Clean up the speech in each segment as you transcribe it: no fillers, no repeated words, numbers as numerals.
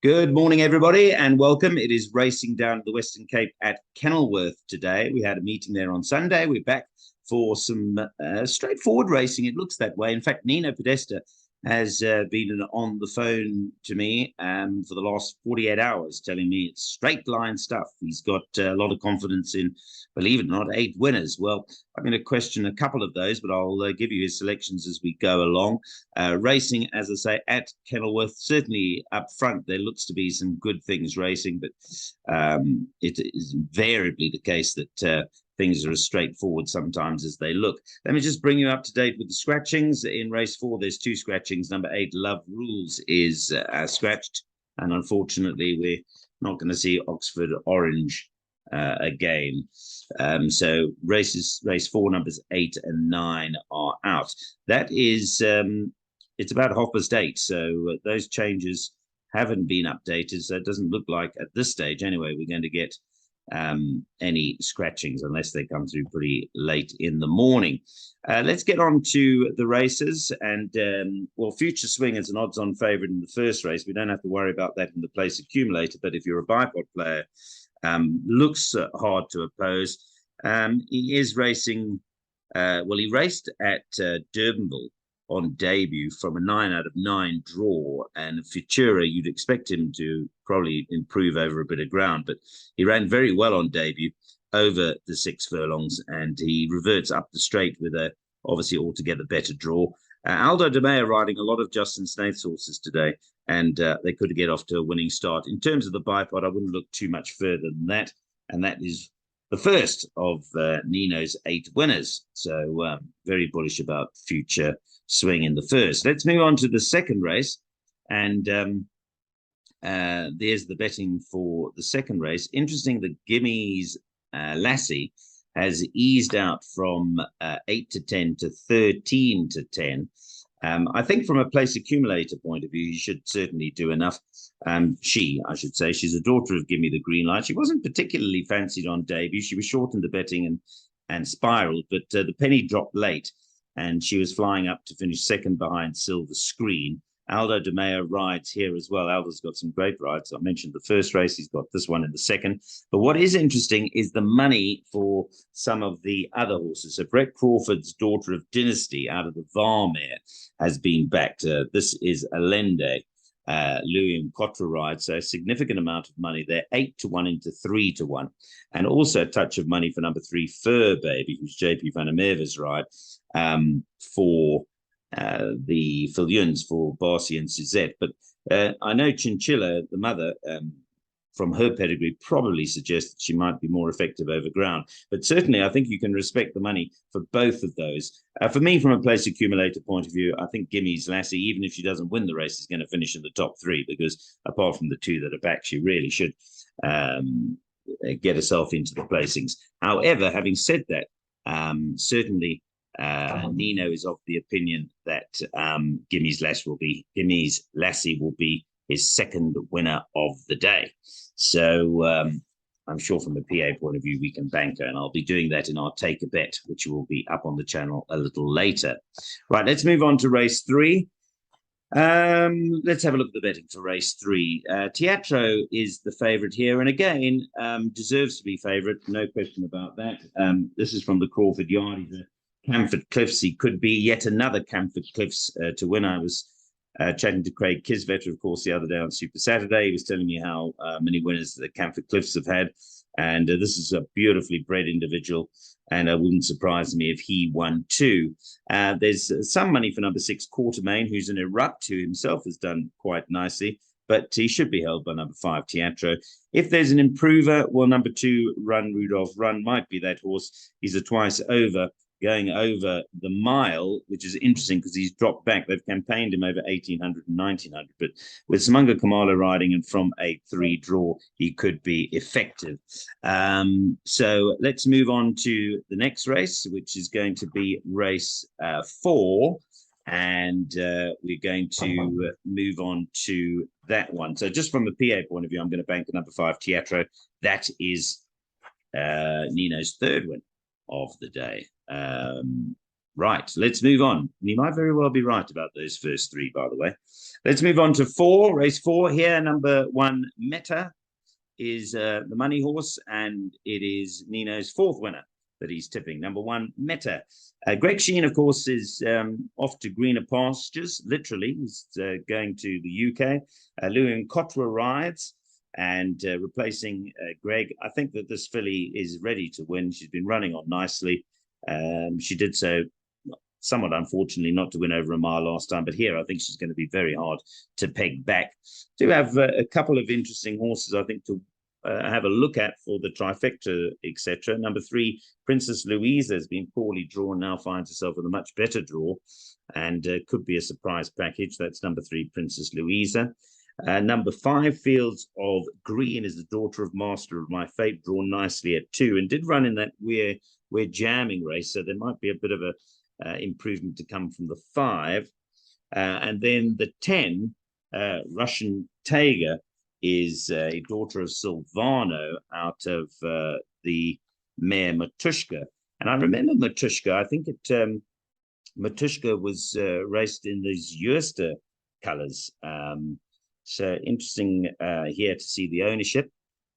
Good morning, everybody, and welcome. It is racing down to the Western Cape at Kenilworth today. We had a meeting there on Sunday. We're back for some straightforward racing. It looks that way. In fact, Nino Podesta has been on the phone to me for the last 48 hours, telling me it's straight line stuff. He's got a lot of confidence in, believe it or not, 8 winners. Well, I'm going to question a couple of those, but I'll give you his selections as we go along. Racing, as I say, at Kenilworth, certainly up front, there looks to be some good things racing, but it is invariably the case that things are as straightforward sometimes as they look. Let me just bring you up to date with the scratchings. In race 4, there's 2 scratchings. Number 8, Love Rules, is scratched, and unfortunately, we're not going to see Oxford Orange again. So race 4, numbers 8 and 9 are out. That is, it's about 8:30, so those changes haven't been updated. So it doesn't look like at this stage, anyway, we're going to get any scratchings unless they come through pretty late in the morning. Let's get on to the races. And well, Future Swing is an odds-on favourite in the first race. We don't have to worry about that in the place accumulator. But if you're a bipod player, looks hard to oppose. He is racing. Well, he raced at Durbanville on debut from a 9 out of 9 draw, and Futura, you'd expect him to probably improve over a bit of ground, but he ran very well on debut over the 6 furlongs, and he reverts up the straight with a obviously altogether better draw. Aldo De Meyer riding a lot of Justin Snaith's horses today, and they could get off to a winning start. In terms of the bipod, I wouldn't look too much further than that, and that is the first of Nino's 8 winners. So very bullish about Future Swing in the first. Let's move on to the second race, and there's the betting for the second race. Interesting that Gimmy's Lassie has eased out from 8 to 10 to 13 to 10. I think from a place accumulator point of view, you should certainly do enough. I should say, she's a daughter of Gimme the Green Light. She wasn't particularly fancied on debut. She was short in the betting and spiraled, but the penny dropped late, and she was flying up to finish second behind Silver Screen. Aldo De Meyer rides here as well. Aldo's got some great rides. I mentioned the first race. He's got this one in the second. But what is interesting is the money for some of the other horses. So Brett Crawford's Daughter of Dynasty out of the Varmare has been backed. This is Allende. Louis Mkotra ride, so a significant amount of money there, 8 to 1 into 3 to 1, and also a touch of money for number 3 Fur Baby, who's JP van der Merwe's ride, for the Fillions for Barcy and Suzette. But I know Chinchilla, the mother, from her pedigree, probably suggests that she might be more effective over ground. But certainly, I think you can respect the money for both of those. For me, from a place accumulator point of view, I think Gimmy's Lassie, even if she doesn't win the race, is going to finish in the top 3, because apart from the 2 that are back, she really should get herself into the placings. However, having said that, certainly Nino is of the opinion that Gimmy's Lassie will be his second winner of the day. So I'm sure from a PA point of view, we can bank her, and I'll be doing that in our Take a Bet, which will be up on the channel a little later. Right, let's move on to race 3. Let's have a look at the betting for race 3. Teatro is the favourite here, and again, deserves to be favourite, no question about that. This is from the Crawford Yard. He's a Camford Cliffs. He could be yet another Camford Cliffs to win. I was chatting to Craig Kisvetter, of course, the other day on Super Saturday. He was telling me how many winners the Camford Cliffs have had. And this is a beautifully bred individual, and it wouldn't surprise me if he won too. There's some money for number 6, Quartermain, who's an Erupt, who himself has done quite nicely, but he should be held by number 5, Teatro. If there's an improver, well, number 2, Run Rudolph Run might be that horse. He's a twice over, going over the mile, which is interesting because he's dropped back. They've campaigned him over 1,800 and 1,900, but with Simunga Kamala riding and from a 3 draw, he could be effective. So let's move on to the next race, which is going to be race 4. And we're going to move on to that one. So just from a PA point of view, I'm going to bank the number 5, Teatro. That is Nino's 3rd win of the day. Right, let's move on. You might very well be right about those first three, by the way. Let's move on to four, race four here. Number one, Meta, is the money horse, and it is Nino's fourth winner that he's tipping. Number one, Meta. Greg Sheen, of course, is off to greener pastures, literally. He's going to the UK. Lewin Kotwa rides and replacing Greg. I think that this filly is ready to win. She's been running on nicely. She did so somewhat unfortunately not to win over a mile last time, but here I think she's going to be very hard to peg back. Do have a couple of interesting horses, I think, to have a look at for the trifecta, etc. Number three, Princess Louisa has been poorly drawn, now finds herself with a much better draw and could be a surprise package. That's number three, Princess Louisa. Number five, Fields of Green, is the daughter of Master of My Fate, drawn nicely at 2 and did run in that we're jamming race, so there might be a bit of a improvement to come from the 5. And then the 10, Russian Tiger, is a daughter of Silvano out of the mare Matushka. And I remember Matushka, I think Matushka was raced in these Eurster colours. So interesting here to see the ownership.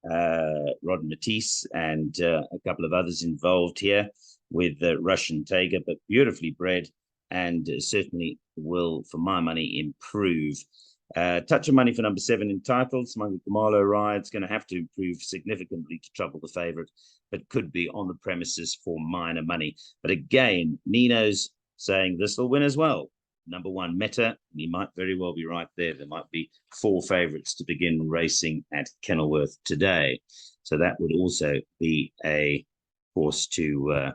Rod Matisse and a couple of others involved here with Russian Tiger, but beautifully bred and certainly will, for my money, improve. Touch of money for number 7, Entitled. Smuggled Kamalo ride's going to have to improve significantly to trouble the favourite, but could be on the premises for minor money. But again, Nino's saying this will win as well. Number 1, Meta, and he might very well be right there. There might be 4 favourites to begin racing at Kenilworth today. So that would also be a horse to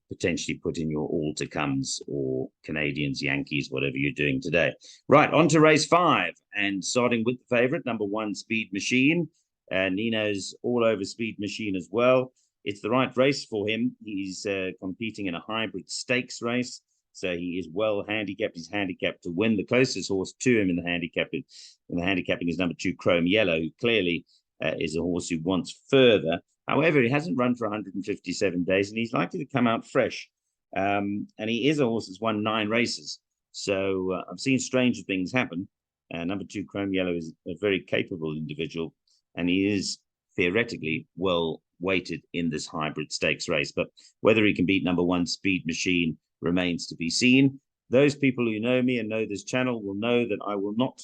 potentially put in your all-to-comes or Canadians, Yankees, whatever you're doing today. Right, on to race 5, and starting with the favourite, number 1, Speed Machine. Nino's all over Speed Machine as well. It's the right race for him. He's competing in a hybrid stakes race, so he is well handicapped. He's handicapped to win. The closest horse to him in the handicapping is number 2, Chrome Yellow, who clearly is a horse who wants further. However, he hasn't run for 157 days, and he's likely to come out fresh. And he is a horse that's won 9 races. So I've seen stranger things happen. Number 2, Chrome Yellow, is a very capable individual, and he is theoretically well weighted in this hybrid stakes race. But whether he can beat number 1, Speed Machine, remains to be seen. Those people who know me and know this channel will know that I will not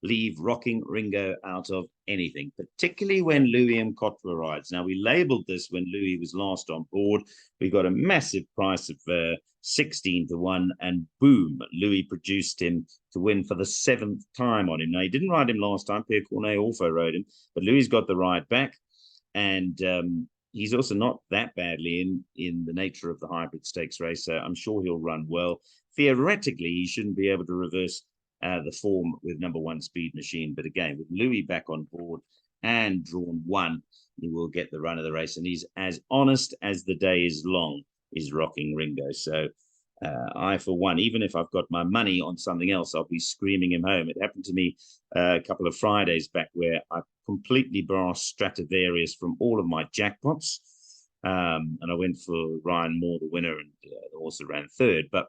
leave Rocking Ringo out of anything, particularly when Louis and Kotwa rides. Now, we labelled this when Louis was last on board. We got a massive price of 16 to 1, and boom, Louis produced him to win for the 7th time on him. Now, he didn't ride him last time. Pierre Cornet also rode him, but Louis got the ride back, and he's also not that badly in the nature of the hybrid stakes race, so I'm sure he'll run well. Theoretically, he shouldn't be able to reverse the form with number 1, Speed Machine. But again, with Louis back on board and drawn 1, he will get the run of the race. And he's as honest as the day is long, is Rocking Ringo. So I, for one, even if I've got my money on something else, I'll be screaming him home. It happened to me a couple of Fridays back where I completely brassed Stradivarius from all of my jackpots. And I went for Ryan Moore, the winner, and the horse that ran 3rd. But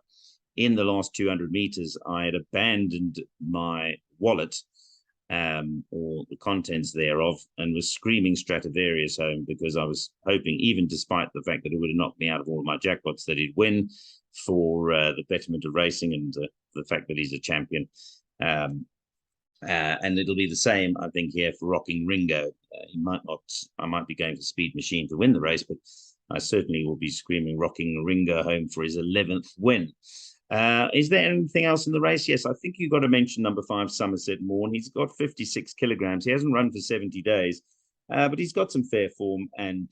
in the last 200 meters, I had abandoned my wallet or the contents thereof and was screaming Stradivarius home because I was hoping, even despite the fact that it would have knocked me out of all of my jackpots, that he'd win for the betterment of racing and the fact that he's a champion. And it'll be the same, I think, here for Rocking Ringo. He might not. I might be going for Speed Machine to win the race, but I certainly will be screaming Rocking Ringo home for his 11th win. Is there anything else in the race? Yes, I think you've got to mention number 5, Somerset Morn. He's got 56 kilograms. He hasn't run for 70 days, but he's got some fair form, and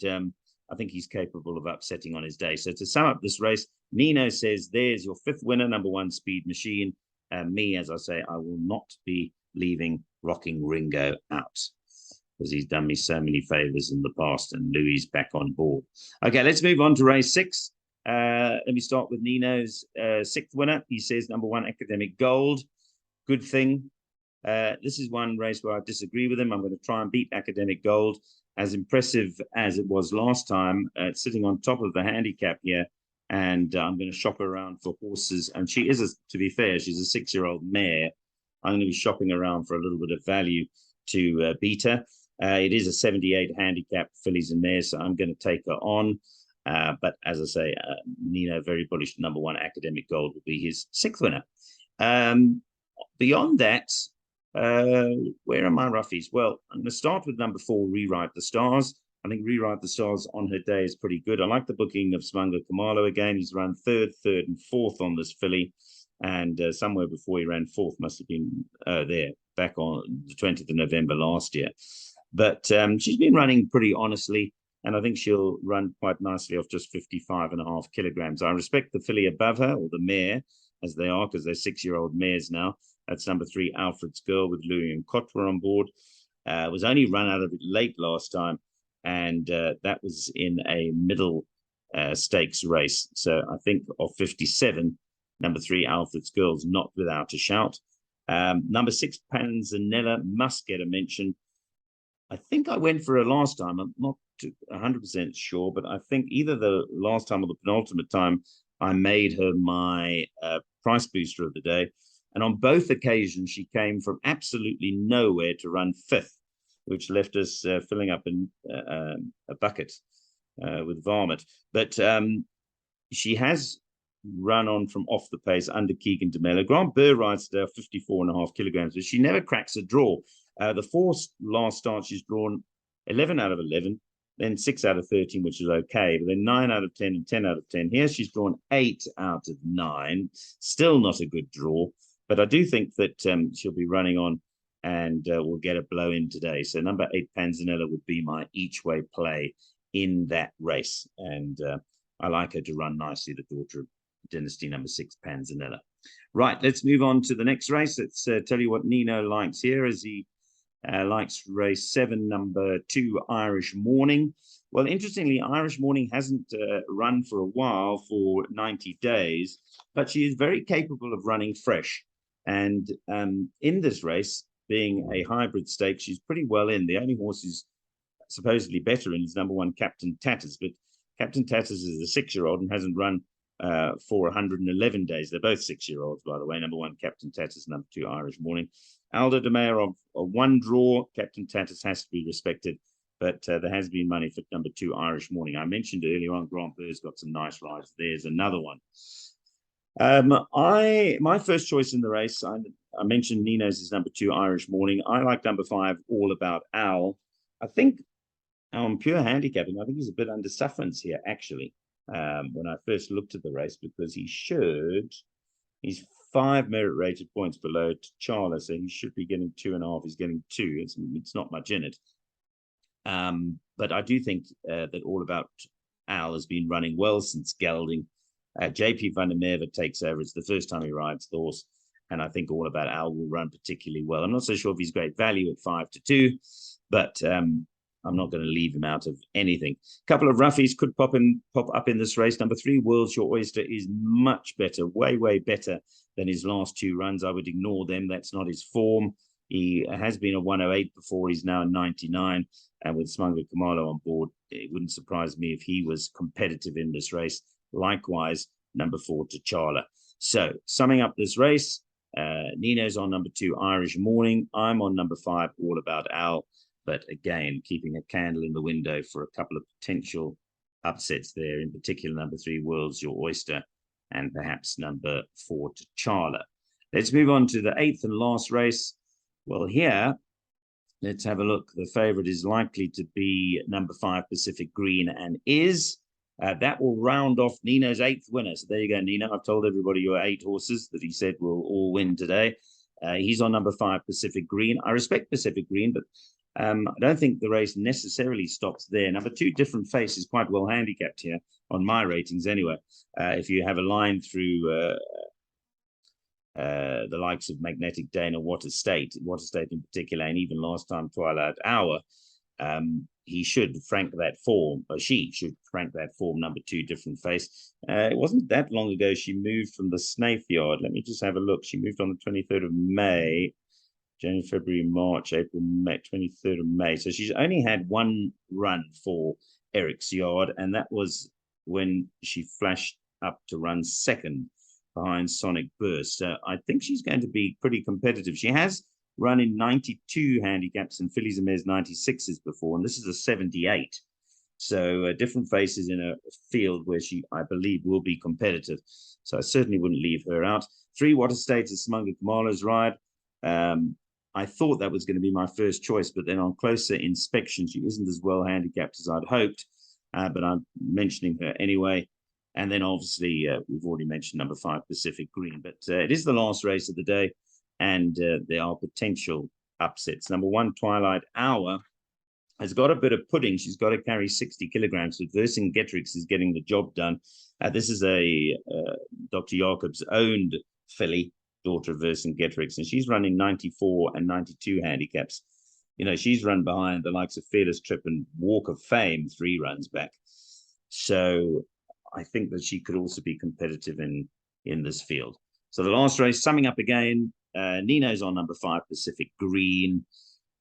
I think he's capable of upsetting on his day. So to sum up this race, Nino says there's your 5th winner, number 1, Speed Machine. Me, as I say, I will not be leaving Rocking Ringo out because he's done me so many favours in the past, and Louis back on board. Okay, let's move on to race 6. Let me start with Nino's 6th winner. He says number 1, Academic Gold. Good thing. This is one race where I disagree with him. I'm going to try and beat Academic Gold. As impressive as it was last time, sitting on top of the handicap here, and I'm going to shop around for horses. And she is, to be fair, she's a 6-year-old mare. I'm going to be shopping around for a little bit of value to beat her. It is a 78 handicap fillies and mares, so I'm going to take her on. But as I say, Nino, very bullish. Number 1 Academic Gold will be his 6th winner. Beyond that, where are my roughies? Well, I'm going to start with number 4, Rewrite the Stars. I think Rewrite the Stars on her day is pretty good. I like the booking of Smanga Kamalo again. He's run third, and fourth on this filly. And somewhere before he ran 4th must have been there back on the 20th of November last year. But she's been running pretty honestly, and I think she'll run quite nicely off just 55.5 kilograms. I respect the filly above her, or the mare, as they are, because they're 6-year-old mares now. That's number 3, Alfred's Girl, with Louis and Cotwer on board. Was only run out of it late last time, and that was in a middle stakes race. So I think of 57, number 3, Alfred's Girl's not without a shout. Number 6, Panzanella, must get a mention. I think I went for her last time. I'm not 100% sure, but I think either the last time or the penultimate time, I made her my price booster of the day. And on both occasions, she came from absolutely nowhere to run 5th, which left us filling up in a bucket with varmint. But she has run on from off the pace under Keegan DeMello. Grant Burr rides today 54.5 kilograms, but she never cracks a draw. The 4 last start, she's drawn 11 out of 11, then 6 out of 13, which is okay, but then 9 out of 10 and 10 out of 10. Here she's drawn 8 out of 9, still not a good draw, but I do think that she'll be running on and will get a blow in today. So number 8, Panzanella, would be my each-way play in that race, and I like her to run nicely, the daughter of Dynasty number 6, Panzanella. Right, let's move on to the next race. Let's tell you what Nino likes here, as he likes race 7, number 2, Irish Morning. Well, interestingly, Irish Morning hasn't run for a while, for 90 days, but she is very capable of running fresh. And in this race, being a hybrid stake, she's pretty well in. The only horse who's supposedly better in is number 1, Captain Tatters. But Captain Tatters is a 6-year-old and hasn't run for 111 days. They're both 6-year-olds, by the way. Number 1, Captain Tatters, number 2, Irish Morning. Aldo de Meyer of 1 draw. Captain Tatters has to be respected, but there has been money for number 2, Irish Morning. I mentioned earlier on, Grant Burr's got some nice rides. There's another one. My first choice in the race, I mentioned Nino's is number 2, Irish Morning. I like number 5, All About Al. I think on pure handicapping, I think he's a bit under sufferance here, actually, when I first looked at the race, because he's 5 merit rated points below T'Challa, so he should be getting 2.5. He's getting 2. It's not much in it. But I do think that All About Al has been running well since gelding. JP van der Merwe takes over. It's the first time he rides the horse, and I think All About Al will run particularly well. I'm not so sure if he's great value at 5-2, but I'm not going to leave him out of anything. A couple of roughies could pop up in this race. Number 3, World's Your Oyster, is much better, way better than his last 2 runs. I would ignore them. That's not his form. He has been a 108 before. He's now a 99. And with Smanga Kamalo on board, it wouldn't surprise me if he was competitive in this race. Likewise, number 4, T'Challa. So, summing up this race, Nino's on number 2, Irish Morning. I'm on number 5, All About Al. But again, keeping a candle in the window for a couple of potential upsets there, in particular number 3, World's Your Oyster, and perhaps number 4, T'Challa. Let's move on to the 8th and last race. Well, here, let's have a look. The favorite is likely to be number 5, Pacific Green, and is. That will round off Nino's 8th winner. So there you go, Nino. I've told everybody your 8 horses that he said will all win today. He's on number 5, Pacific Green. I respect Pacific Green, but I don't think the race necessarily stops there. Number 2, Different Face, is quite well handicapped here on my ratings anyway. If you have a line through the likes of Magnetic Dane or Water State in particular, and even last time Twilight Hour, he should frank that form, or she should frank that form, number 2, Different Face. It wasn't that long ago she moved from the Snaith Yard. Let me just have a look. She moved on the 23rd of May. January, February, March, April, May, 23rd of May. So she's only had 1 run for Eric's Yard, and that was when she flashed up to run second behind Sonic Burst. I think she's going to be pretty competitive. She has run in 92 handicaps and fillies and mares 96s before, and this is a 78. So different faces in a field where she, I believe, will be competitive. So I certainly wouldn't leave her out. 3 Water States is Smunga Kamala's ride. I thought that was going to be my first choice, but then on closer inspection, she isn't as well handicapped as I'd hoped. But I'm mentioning her anyway. And then obviously we've already mentioned number 5 Pacific Green. But it is the last race of the day, and there are potential upsets. Number 1 Twilight Hour has got a bit of pudding. She's got to carry 60 kilograms. So Vercingetorix is getting the job done. This is a Dr. Jacobs owned filly, daughter of Vercingetorix, and she's running 94 and 92 handicaps. You know, she's run behind the likes of Fearless Trip and Walk of Fame 3 runs back. So I think that she could also be competitive in this field. So the last race, summing up again, Nino's on number 5 Pacific Green.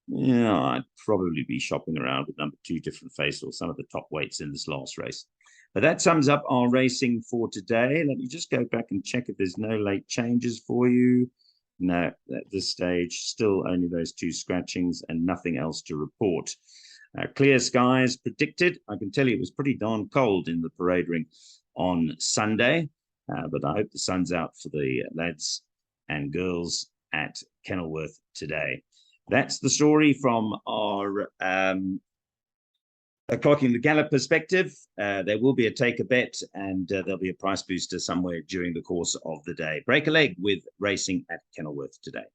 Yeah, I'd probably be shopping around with number 2 Different Face or some of the top weights in this last race. But that sums up our racing for today. Let me just go back and check if there's no late changes for you. No, at this stage, still only those 2 scratchings and nothing else to report. Clear skies predicted. I can tell you it was pretty darn cold in the parade ring on Sunday, but I hope the sun's out for the lads and girls at Kenilworth today. That's the story from our clocking the gallop perspective. There will be a take a bet, and there'll be a price booster somewhere during the course of the day. Break a leg with racing at Kenilworth today.